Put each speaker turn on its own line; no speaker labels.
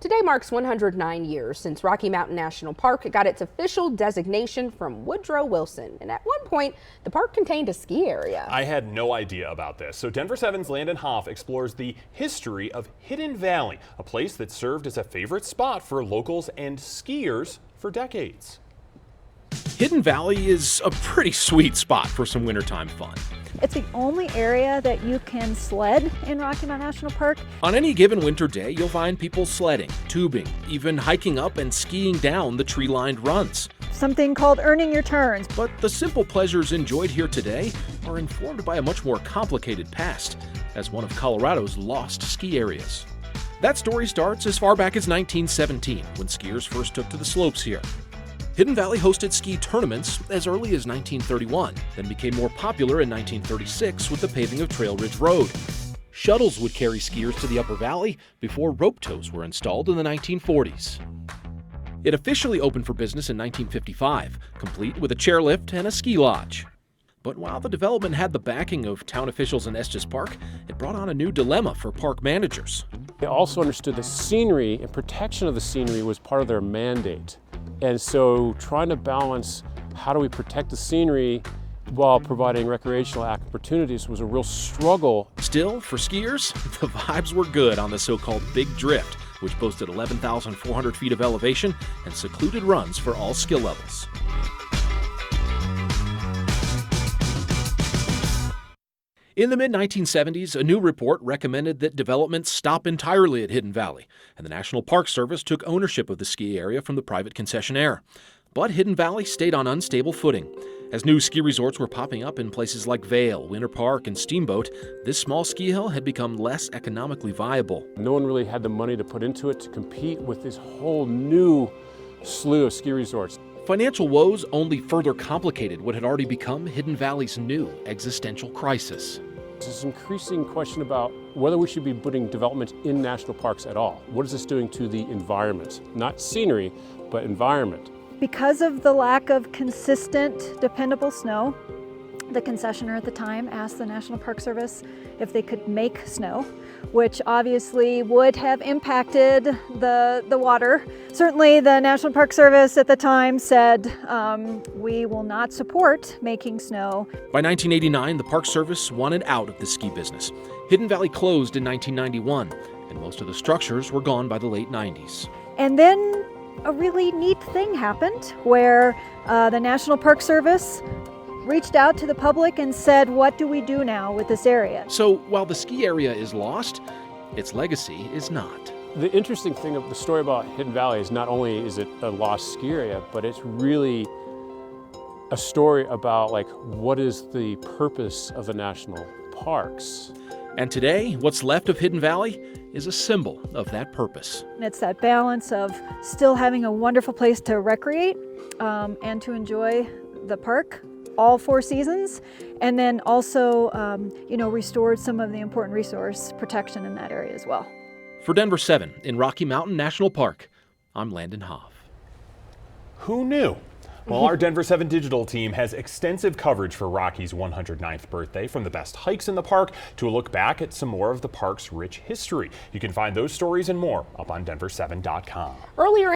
Today marks 109 years since Rocky Mountain National Park got its official designation from Woodrow Wilson. And at one point, the park contained a ski area.
I had no idea about this. So Denver 7's Landon Hoff explores the history of Hidden Valley, a place that served as a favorite spot for locals and skiers for decades.
Hidden Valley is a pretty sweet spot for some wintertime fun.
It's the only area that you can sled in Rocky Mountain National Park.
On any given winter day, you'll find people sledding, tubing, even hiking up and skiing down the tree-lined runs.
Something called earning your turns.
But the simple pleasures enjoyed here today are informed by a much more complicated past, as one of Colorado's lost ski areas. That story starts as far back as 1917, when skiers first took to the slopes here. Hidden Valley hosted ski tournaments as early as 1931, then became more popular in 1936 with the paving of Trail Ridge Road. Shuttles would carry skiers to the upper valley before rope tows were installed in the 1940s. It officially opened for business in 1955, complete with a chairlift and a ski lodge. But while the development had the backing of town officials in Estes Park, it brought on a new dilemma for park managers.
They also understood the scenery and protection of the scenery was part of their mandate. And so trying to balance how do we protect the scenery while providing recreational opportunities was a real struggle.
Still, for skiers, the vibes were good on the so-called Big Drift, which boasted 11,400 feet of elevation and secluded runs for all skill levels. In the mid-1970s, a new report recommended that development stop entirely at Hidden Valley, and the National Park Service took ownership of the ski area from the private concessionaire. But Hidden Valley stayed on unstable footing. As new ski resorts were popping up in places like Vail, Winter Park, and Steamboat, this small ski hill had become less economically viable.
No one really had the money to put into it to compete with this whole new slew of ski resorts.
Financial woes only further complicated what had already become Hidden Valley's new existential crisis.
There's this increasing question about whether we should be putting development in national parks at all. What is this doing to the environment? Not scenery, but environment.
Because of the lack of consistent, dependable snow, the concessionaire at the time asked the National Park Service if they could make snow, which obviously would have impacted the water. Certainly the National Park Service at the time said, we will not support making snow.
By 1989, the Park Service wanted out of the ski business. Hidden Valley closed in 1991, and most of the structures were gone by the late 90s.
And then a really neat thing happened where the National Park Service reached out to the public and said, what do we do now with this area?
So while the ski area is lost, its legacy is not.
The interesting thing of the story about Hidden Valley is not only is it a lost ski area, but it's really a story about what is the purpose of the national parks.
And today, what's left of Hidden Valley is a symbol of that purpose.
And it's that balance of still having a wonderful place to recreate and to enjoy the park all 4 seasons, and then also, restored some of the important resource protection in that area as well.
For Denver 7 in Rocky Mountain National Park, I'm Landon Hoff.
Who knew? Well, our Denver 7 digital team has extensive coverage for Rocky's 109th birthday, from the best hikes in the park to a look back at some more of the park's rich history. You can find those stories and more up on denver7.com.
Earlier